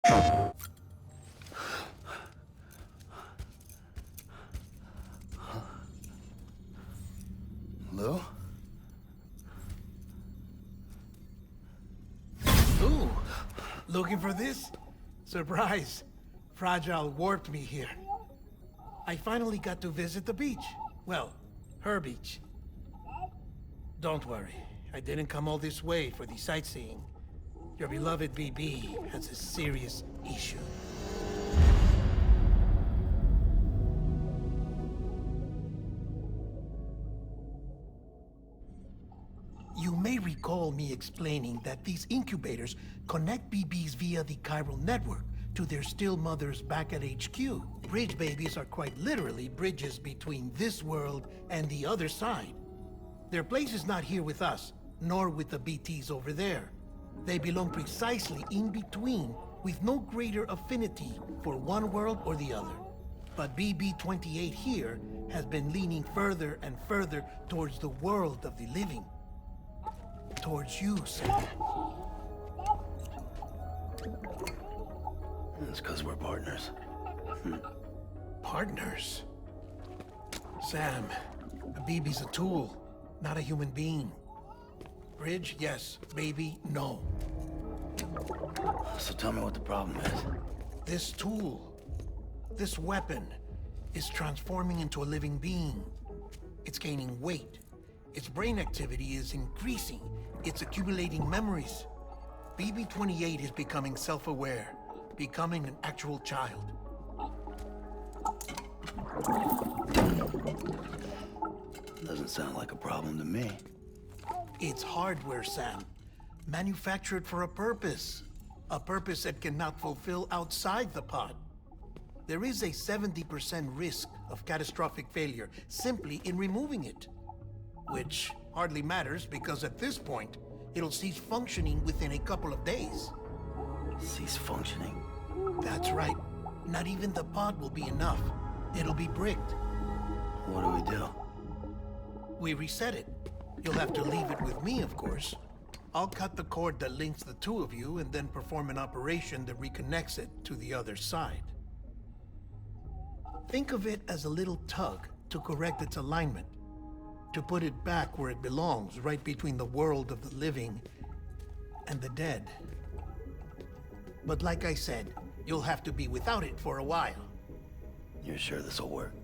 Hello? Ooh, looking for this? Surprise. Fragile warped me here. I finally got to visit the beach. Well, her beach. Don't worry, I didn't come all this way for the sightseeing. Your beloved BB has a serious issue. You may recall me explaining that these incubators connect BBs via the chiral network to their still mothers back at HQ. Bridge babies are quite literally bridges between this world and the other side. Their place is not here with us, nor with the BTs over there. They belong precisely in between, with no greater affinity for one world or the other. But BB-28 here has been leaning further and further towards the world of the living. Towards you, Sam. It's because we're partners. Partners? Sam, a BB's a tool, not a human being. Bridge, yes. Baby, no. So tell me what the problem is. This tool, this weapon, is transforming into a living being. It's gaining weight. Its brain activity is increasing. It's accumulating memories. BB-28 is becoming self-aware, becoming an actual child. Doesn't sound like a problem to me. It's hardware, Sam. Manufactured for a purpose. A purpose it cannot fulfill outside the pod. There is a 70% risk of catastrophic failure simply in removing it. Which hardly matters because at this point, it'll cease functioning within a couple of days. Cease functioning? That's right. Not even the pod will be enough. It'll be bricked. What do we do? We reset it. You'll have to leave it with me, of course. I'll cut the cord that links the two of you and then perform an operation that reconnects it to the other side. Think of it as a little tug to correct its alignment, to put it back where it belongs, right between the world of the living and the dead. But like I said, you'll have to be without it for a while. You're sure this'll work?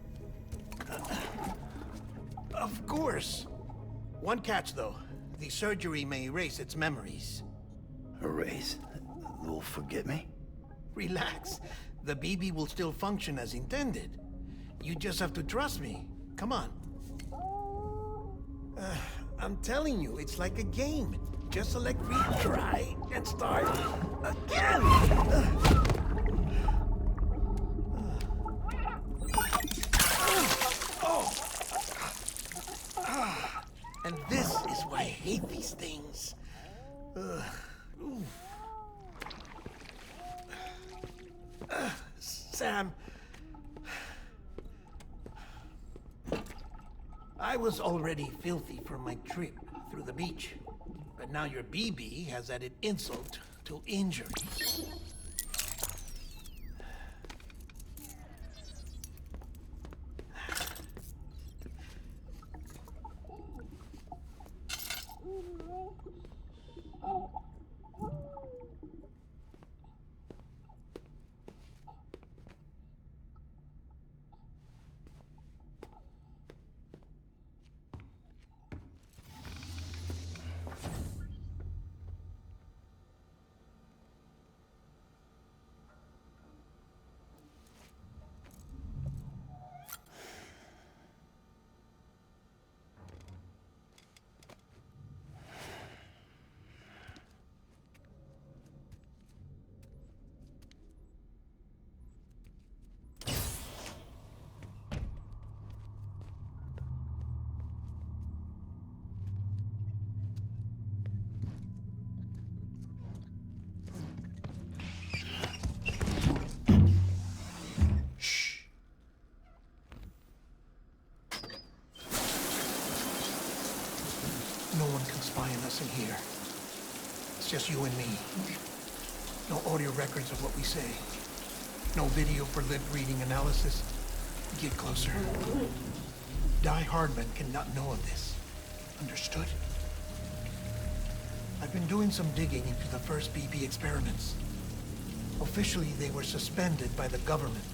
Of course. One catch, though. The surgery may erase its memories. Erase? Will forget me? Relax. The BB will still function as intended. You just have to trust me. Come on. I'm telling you, it's like a game. Just select retry and start again. And this is why I hate these things. Sam, I was already filthy from my trip through the beach, but now your BB has added insult to injury. No one can spy on us in here. It's just you and me. No audio records of what we say. No video for lip reading analysis. Get closer. Die Hardman cannot know of this. Understood? I've been doing some digging into the first BB experiments. Officially, they were suspended by the government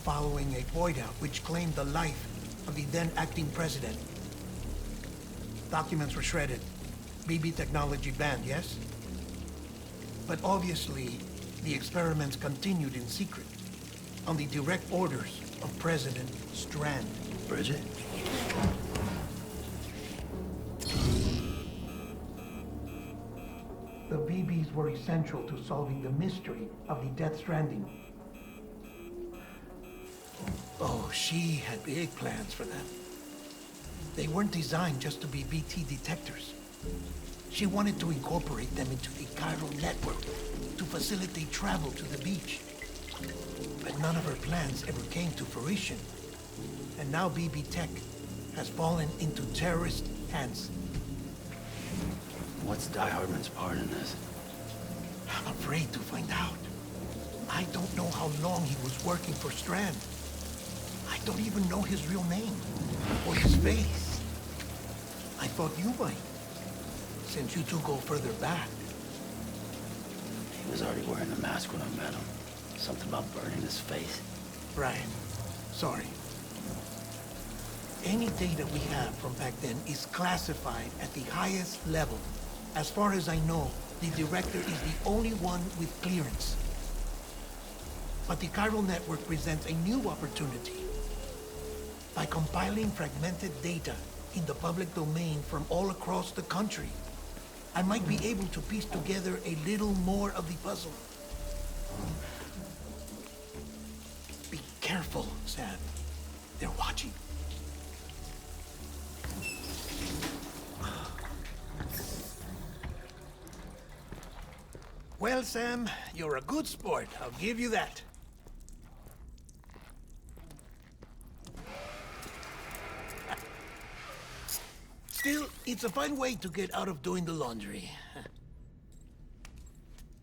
following a void-out which claimed the life of the then acting president. Documents were shredded. BB technology banned, yes? But obviously, the experiments continued in secret, on the direct orders of President Strand. Bridget? The BBs were essential to solving the mystery of the Death Stranding. Oh, she had big plans for them. They weren't designed just to be VT detectors. She wanted to incorporate them into the chiral network to facilitate travel to the beach. But none of her plans ever came to fruition. And now BB Tech has fallen into terrorist hands. What's Die Hardman's part in this? I'm afraid to find out. I don't know how long he was working for Strand. I don't even know his real name or his face. I thought you might, since you two go further back. He was already wearing the mask when I met him. Something about burning his face. Right. Sorry. Any data we have from back then is classified at the highest level. As far as I know, the director is the only one with clearance. But the chiral network presents a new opportunity. By compiling fragmented data in the public domain from all across the country, I might be able to piece together a little more of the puzzle. Be careful, Sam. They're watching. Well, Sam, you're a good sport. I'll give you that. Still, it's a fine way to get out of doing the laundry.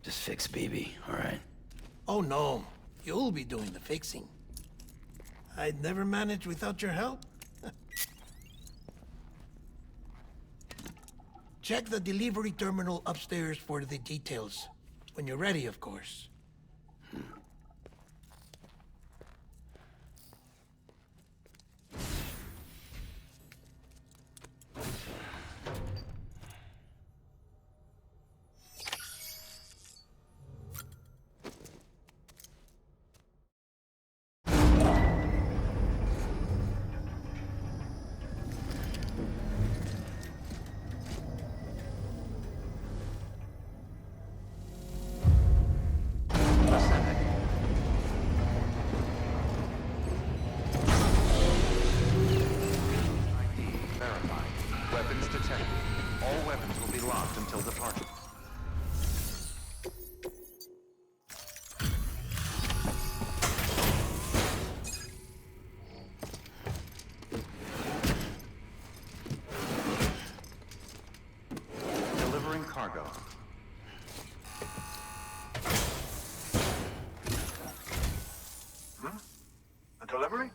Just fix BB, all right? Oh, no. You'll be doing the fixing. I'd never manage without your help. Check the delivery terminal upstairs for the details. When you're ready, of course. Until departure. Delivering cargo. A delivery?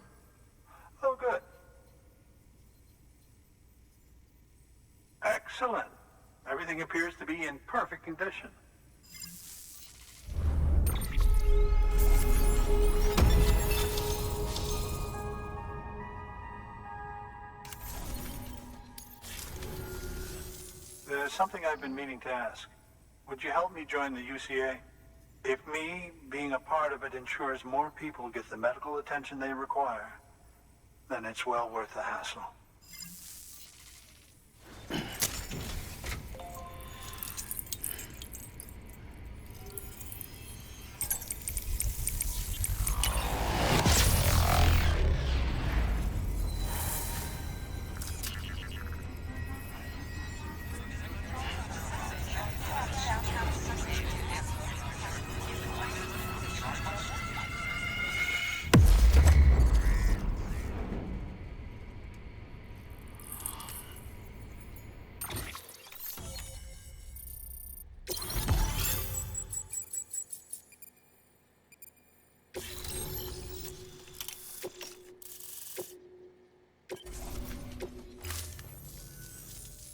Oh, good. Excellent. Everything appears to be in perfect condition. There's something I've been meaning to ask. Would you help me join the UCA? If me being a part of it ensures more people get the medical attention they require, then it's well worth the hassle.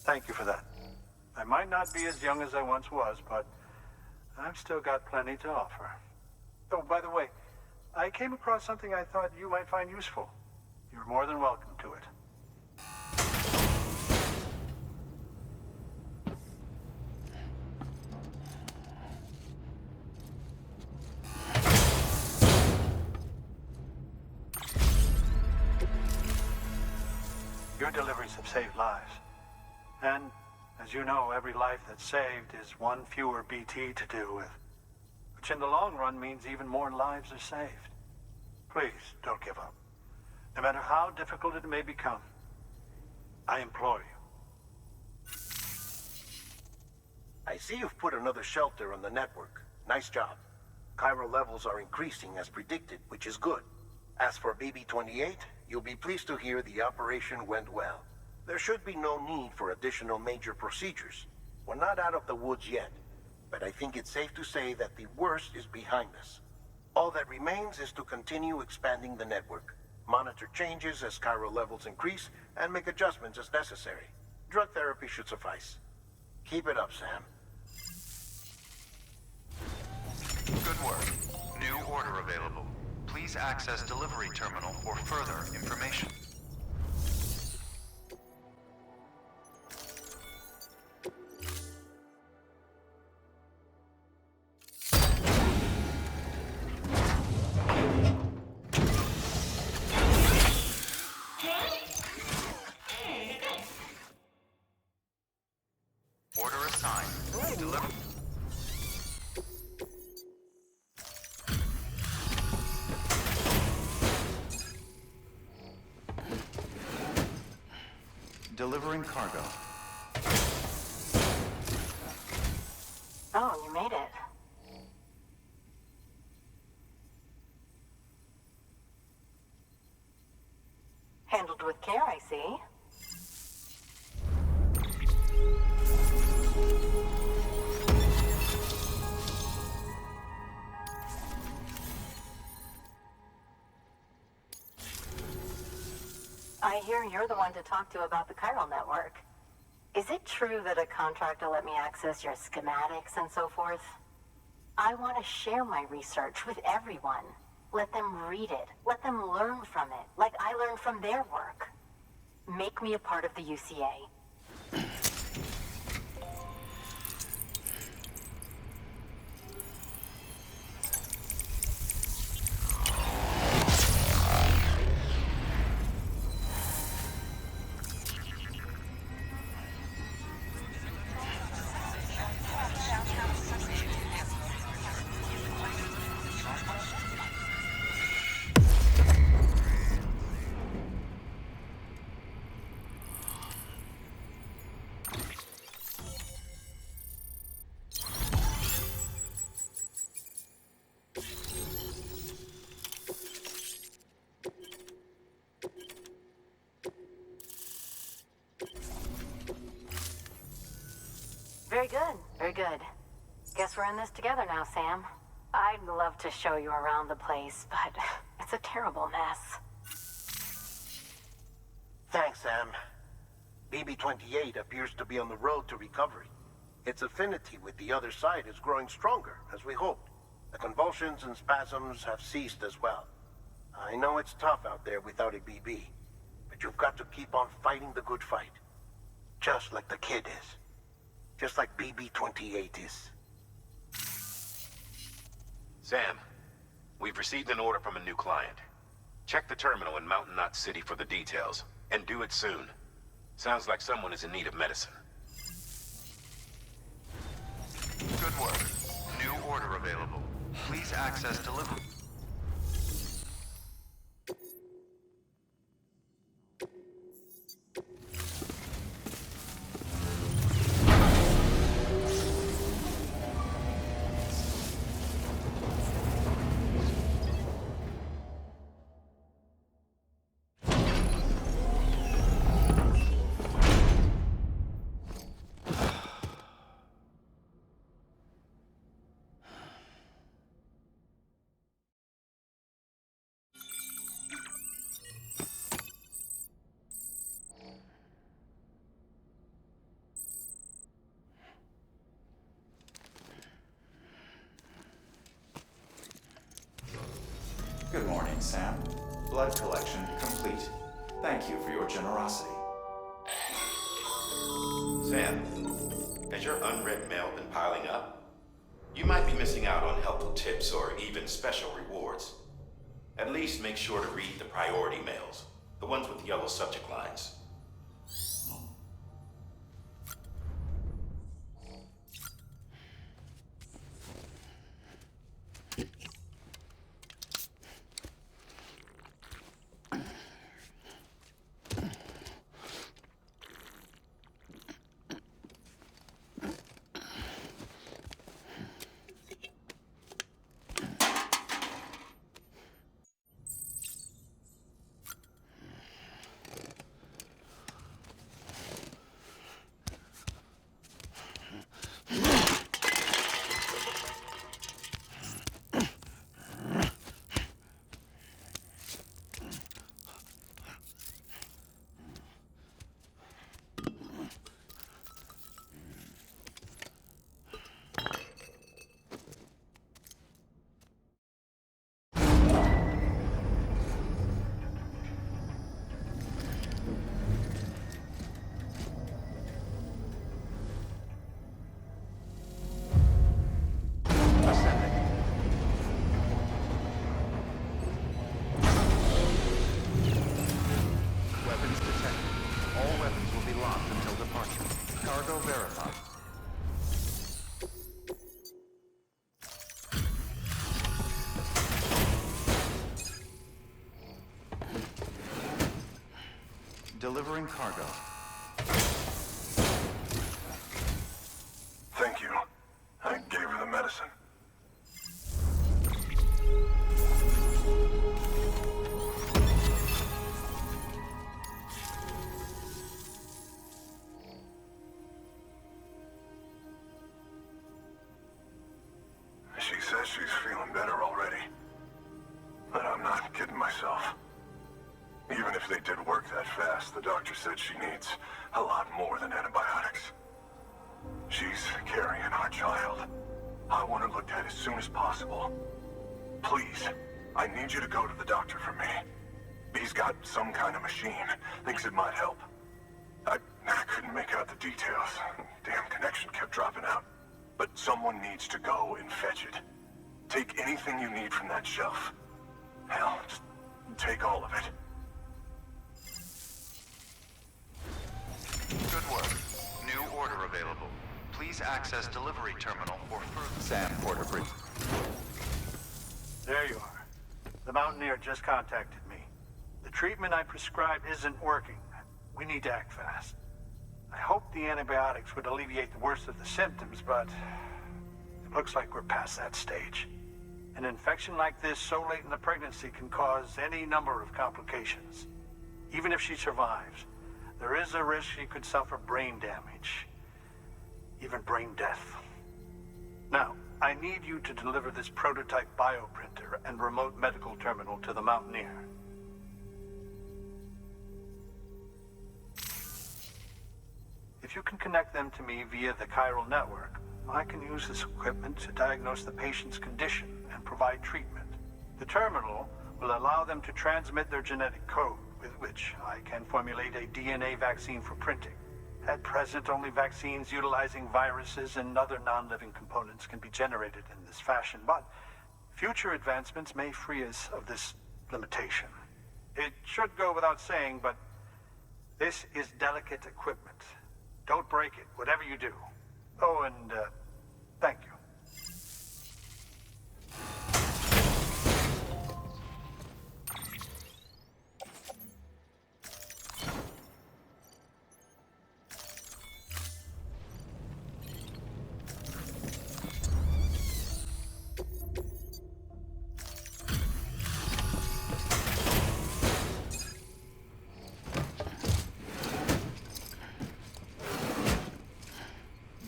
Thank you for that. I might not be as young as I once was, but I've still got plenty to offer. Oh, by the way, I came across something I thought you might find useful. You're more than welcome to it. Your deliveries have saved lives. And, as you know, every life that's saved is one fewer BT to deal with. Which in the long run means even more lives are saved. Please, don't give up. No matter how difficult it may become, I implore you. I see you've put another shelter on the network. Nice job. Chiral levels are increasing as predicted, which is good. As for BB-28, you'll be pleased to hear the operation went well. There should be no need for additional major procedures. We're not out of the woods yet, but I think it's safe to say that the worst is behind us. All that remains is to continue expanding the network, monitor changes as chiral levels increase, and make adjustments as necessary. Drug therapy should suffice. Keep it up, Sam. Good work. New order available. Please access delivery terminal for further information. Order assigned. Deliver. Delivering cargo. Oh, you made it. Handled with care, I see. I hear you're the one to talk to about the chiral network. Is it true that a contractor let me access your schematics and so forth? I want to share my research with everyone. Let them read it. Let them learn from it, like I learned from their work. Make me a part of the UCA. Very good, very good. Guess we're in this together now, Sam. I'd love to show you around the place, but it's a terrible mess. Thanks, Sam. BB-28 appears to be on the road to recovery. Its affinity with the other side is growing stronger, as we hoped. The convulsions and spasms have ceased as well. I know it's tough out there without a BB, but you've got to keep on fighting the good fight. Just like the kid is. Just like BB-28 is. Sam, we've received an order from a new client. Check the terminal in Mountain Knot City for the details, and do it soon. Sounds like someone is in need of medicine. Good work. New order available. Please access delivery. Good morning, Sam. Blood collection complete. Thank you for your generosity. Sam, has your unread mail been piling up? You might be missing out on helpful tips or even special rewards. At least make sure to read the priority mails, the ones with yellow subject lines. Weapons detected. All weapons will be locked until departure. Cargo verified. Delivering cargo. Thank you. I gave her the medicine. She says she's feeling better already. But I'm not kidding myself. Even if they did work that fast, the doctor said she needs a lot more than antibiotics. She's carrying our child. I want her looked at as soon as possible. Please, I need you to go to the doctor for me. He's got some kind of machine. Thinks it might help. I couldn't make out the details. Damn connection kept dropping out. But someone needs to go and fetch it. Take anything you need from that shelf. Hell, just take all of it. Good work. New order available. Please access delivery terminal or further. Sam Porterbridge. There you are. The Mountaineer just contacted me. The treatment I prescribed isn't working. We need to act fast. I hoped the antibiotics would alleviate the worst of the symptoms, but it looks like we're past that stage. An infection like this so late in the pregnancy can cause any number of complications. Even if she survives, there is a risk she could suffer brain damage, even brain death. Now, I need you to deliver this prototype bioprinter and remote medical terminal to the Mountaineer. If you can connect them to me via the chiral network, I can use this equipment to diagnose the patient's condition and provide treatment. The terminal will allow them to transmit their genetic code, with which I can formulate a DNA vaccine for printing. At present, only vaccines utilizing viruses and other non-living components can be generated in this fashion, but future advancements may free us of this limitation. It should go without saying, but this is delicate equipment. Don't break it, whatever you do. Oh, and thank you.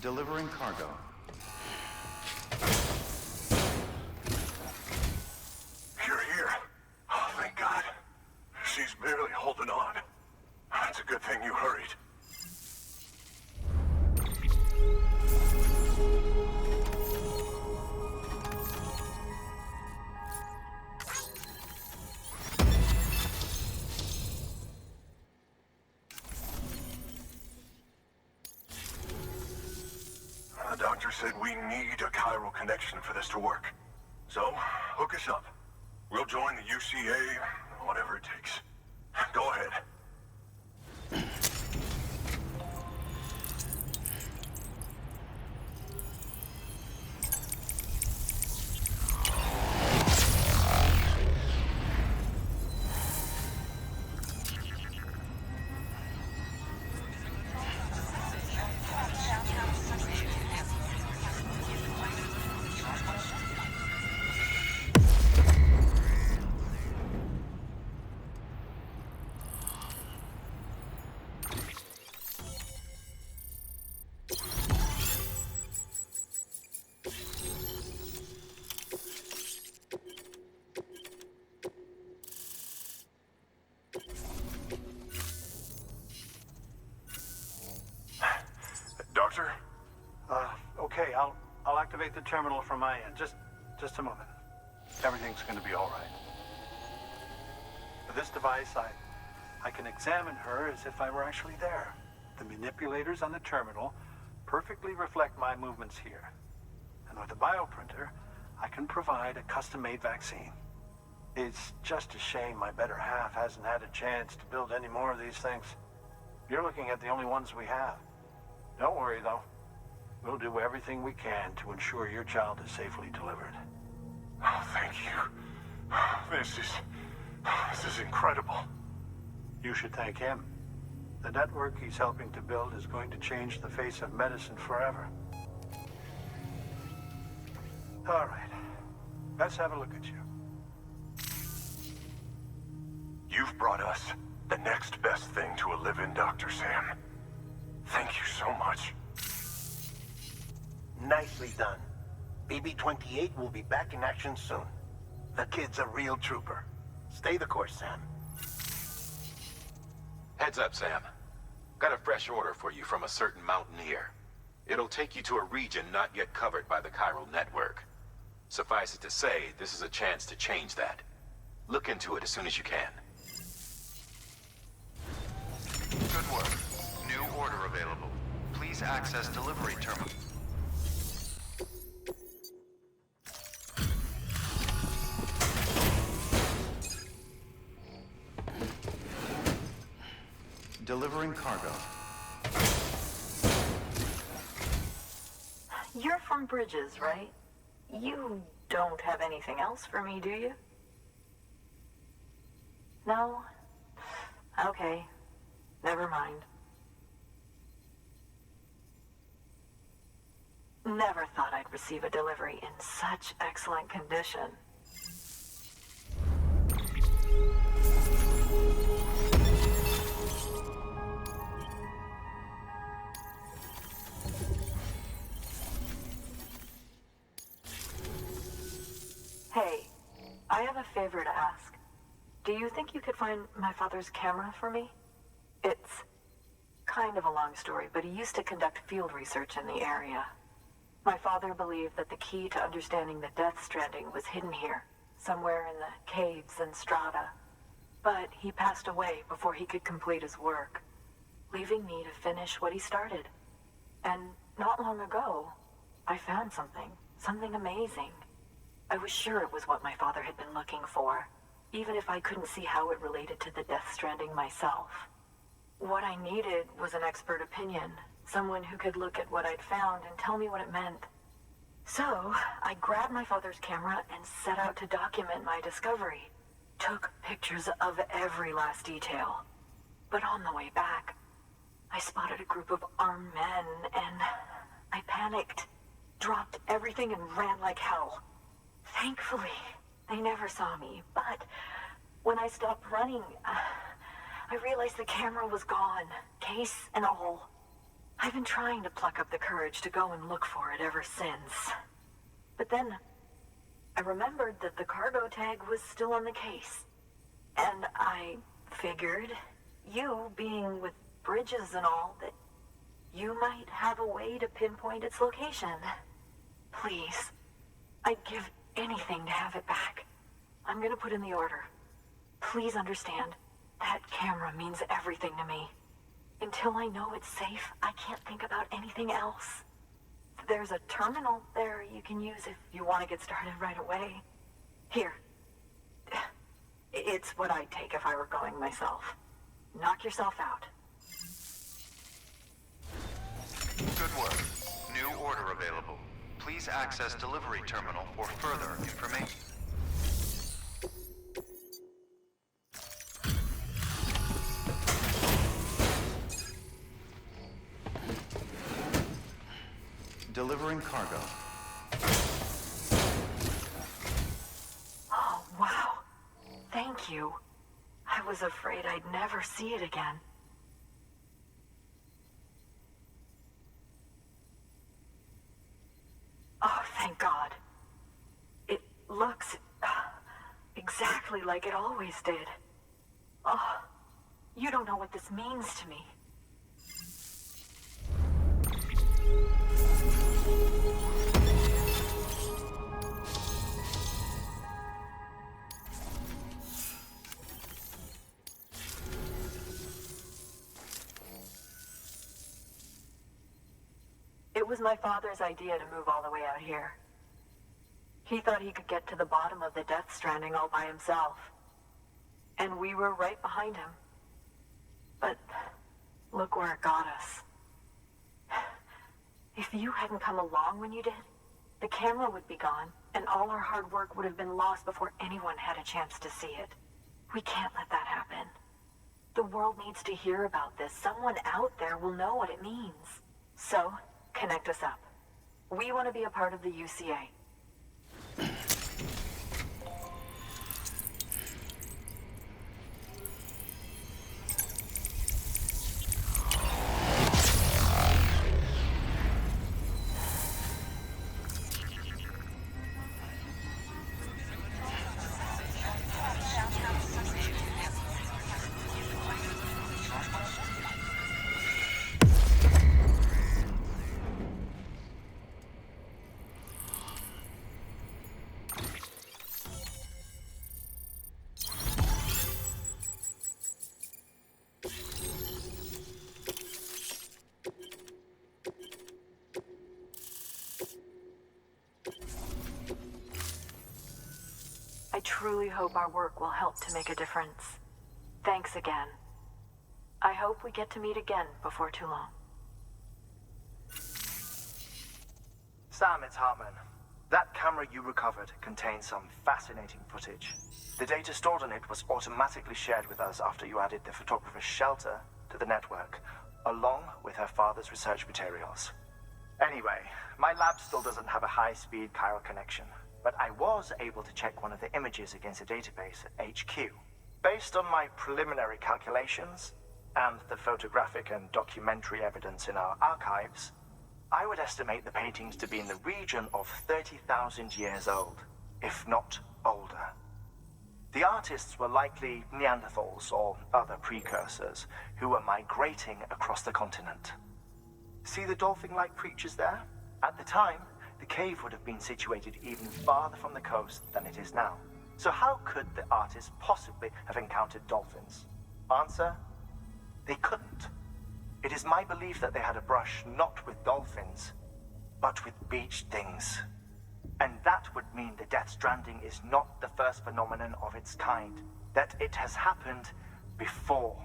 Delivering cargo. You're here. Oh, thank God. She's barely holding on. It's a good thing you hurried. said we need a chiral connection for this to work. So, hook us up. We'll join the UCA, whatever it takes. Go ahead. Doctor? Okay, I'll activate the terminal from my end. Just a moment. Everything's gonna be all right. With this device, I can examine her as if I were actually there. The manipulators on the terminal perfectly reflect my movements here. And with the bioprinter, I can provide a custom-made vaccine. It's just a shame my better half hasn't had a chance to build any more of these things. You're looking at the only ones we have. Don't worry, though. We'll do everything we can to ensure your child is safely delivered. Oh, thank you. This is incredible. You should thank him. The network he's helping to build is going to change the face of medicine forever. All right. Let's have a look at you. You've brought us the next best thing to a live-in Dr. Sam. Thank you so much. Nicely done. BB-28 will be back in action soon. The kid's a real trooper. Stay the course, Sam. Heads up, Sam. Got a fresh order for you from a certain mountaineer. It'll take you to a region not yet covered by the chiral network. Suffice it to say, this is a chance to change that. Look into it as soon as you can. Good work. New order available. Please access delivery terminal. Delivering cargo. You're from Bridges, right? You don't have anything else for me, do you? No? Okay. Never mind. Never thought I'd receive a delivery in such excellent condition. Hey, I have a favor to ask. Do you think you could find my father's camera for me? It's kind of a long story, but he used to conduct field research in the area. My father believed that the key to understanding the Death Stranding was hidden here, somewhere in the caves and strata. But he passed away before he could complete his work, leaving me to finish what he started. And not long ago, I found something amazing. I was sure it was what my father had been looking for, even if I couldn't see how it related to the Death Stranding myself. What I needed was an expert opinion, someone who could look at what I'd found and tell me what it meant. So, I grabbed my father's camera and set out to document my discovery. Took pictures of every last detail. But on the way back, I spotted a group of armed men and I panicked, dropped everything and ran like hell. Thankfully, they never saw me, but when I stopped running, I realized the camera was gone, case and all. I've been trying to pluck up the courage to go and look for it ever since. But then, I remembered that the cargo tag was still on the case. And I figured, you being with Bridges and all, that you might have a way to pinpoint its location. Please, I'd give anything to have it back. I'm gonna put in the order. Please understand, that camera means everything to me. Until I know it's safe, I can't think about anything else. There's a terminal there you can use if you want to get started right away. Here. It's what I'd take if I were going myself. Knock yourself out. Good work. New order available. Please access delivery terminal for further information. Delivering cargo. Oh, wow. Thank you. I was afraid I'd never see it again. Oh, thank God. It looks exactly like it always did. Oh, you don't know what this means to me. It was my father's idea to move all the way out here. He thought he could get to the bottom of the Death Stranding all by himself. And we were right behind him. But look where it got us. If you hadn't come along when you did, the camera would be gone, and all our hard work would have been lost before anyone had a chance to see it. We can't let that happen. The world needs to hear about this. Someone out there will know what it means. So, connect us up. We want to be a part of the UCA. I truly hope our work will help to make a difference. Thanks again. I hope we get to meet again before too long. Sam, it's Hartman. That camera you recovered contains some fascinating footage. The data stored on it was automatically shared with us after you added the photographer's shelter to the network, along with her father's research materials. Anyway, my lab still doesn't have a high-speed chiral connection, but I was able to check one of the images against a database at HQ. Based on my preliminary calculations, and the photographic and documentary evidence in our archives, I would estimate the paintings to be in the region of 30,000 years old, if not older. The artists were likely Neanderthals or other precursors who were migrating across the continent. See the dolphin-like creatures there? At the time, the cave would have been situated even farther from the coast than it is now. So how could the artists possibly have encountered dolphins? Answer: they couldn't. It is my belief that they had a brush not with dolphins, but with beach things. And that would mean the Death Stranding is not the first phenomenon of its kind, that it has happened before.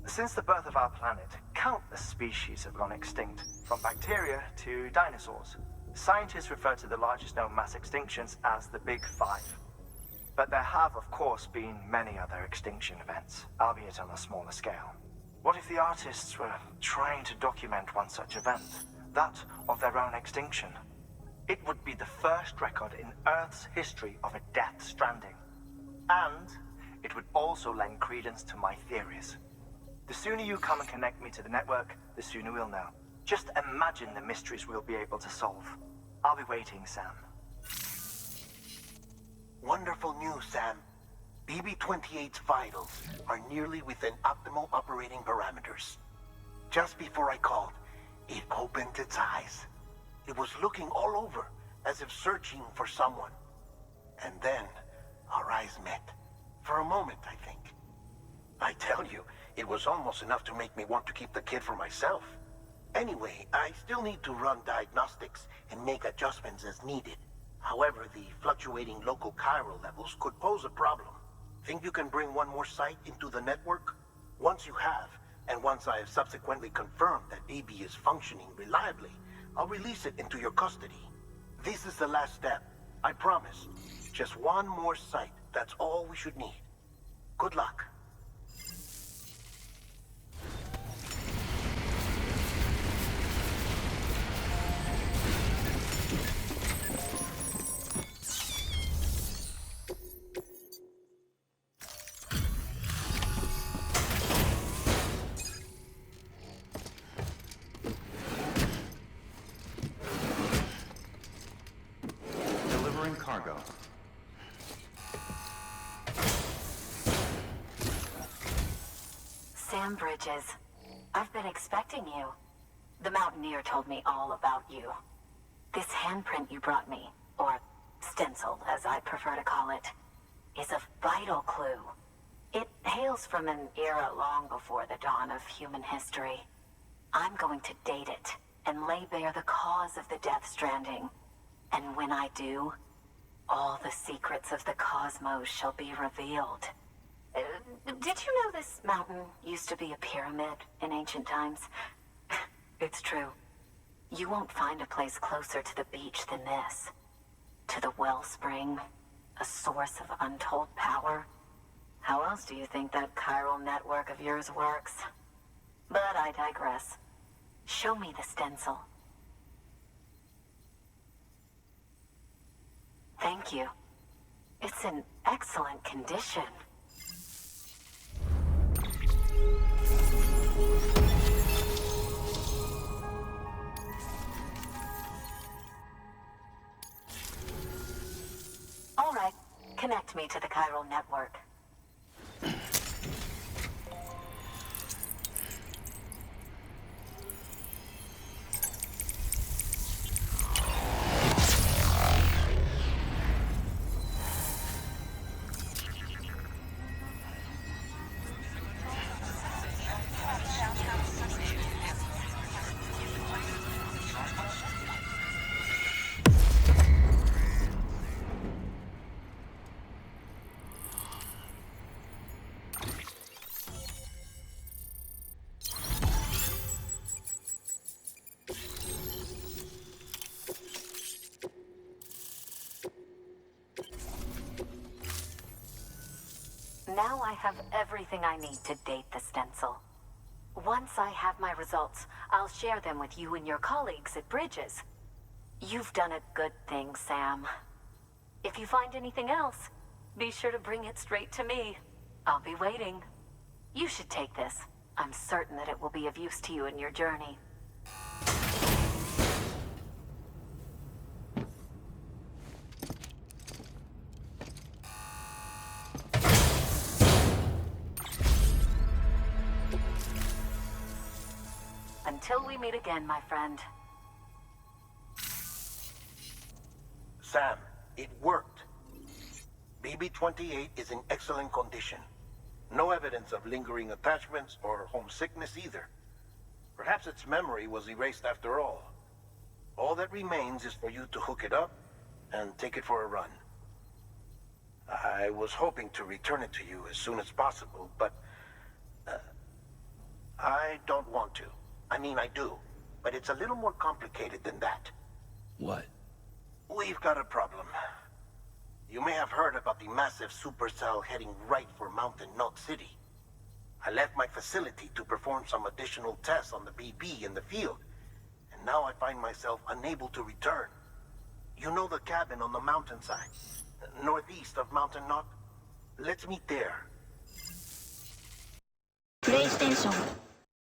Since the birth of our planet, countless species have gone extinct, from bacteria to dinosaurs. Scientists refer to the largest known mass extinctions as the Big Five. But there have, of course, been many other extinction events, albeit on a smaller scale. What if the artists were trying to document one such event, that of their own extinction? It would be the first record in Earth's history of a Death Stranding. And it would also lend credence to my theories. The sooner you come and connect me to the network, the sooner we'll know. Just imagine the mysteries we'll be able to solve. I'll be waiting, Sam. Wonderful news, Sam. BB-28's vitals are nearly within optimal operating parameters. Just before I called, it opened its eyes. It was looking all over, as if searching for someone. And then, our eyes met. For a moment, I think. I tell you, it was almost enough to make me want to keep the kid for myself. Anyway, I still need to run diagnostics and make adjustments as needed. However, the fluctuating local chiral levels could pose a problem. Think you can bring one more site into the network? Once you have, and once I have subsequently confirmed that BB is functioning reliably, I'll release it into your custody. This is the last step. I promise. Just one more site. That's all we should need. Good luck. Delivering cargo. Sam Bridges, I've been expecting you. The Mountaineer told me all about you. This handprint you brought me, or stencil as I prefer to call it, is a vital clue. It hails from an era long before the dawn of human history. I'm going to date it and lay bare the cause of the Death Stranding. And when I do, all the secrets of the cosmos shall be revealed. Did you know this mountain used to be a pyramid in ancient times? It's true. You won't find a place closer to the beach than this. To the wellspring, a source of untold power. How else do you think that chiral network of yours works? But I digress. Show me the stencil. Thank you. It's in excellent condition. All right, connect me to the chiral network. Now I have everything I need to date the stencil. Once I have my results, I'll share them with you and your colleagues at Bridges. You've done a good thing, Sam. If you find anything else, be sure to bring it straight to me. I'll be waiting. You should take this. I'm certain that it will be of use to you in your journey. Until we meet again, my friend. Sam, it worked. BB-28 is in excellent condition. No evidence of lingering attachments or homesickness either. Perhaps its memory was erased after all. All that remains is for you to hook it up and take it for a run. I was hoping to return it to you as soon as possible, but I don't want to. I mean, I do, but it's a little more complicated than that. What? We've got a problem. You may have heard about the massive supercell heading right for Mountain Knot City. I left my facility to perform some additional tests on the BB in the field, and now I find myself unable to return. You know the cabin on the mountainside, northeast of Mountain Knot? Let's meet there. PlayStation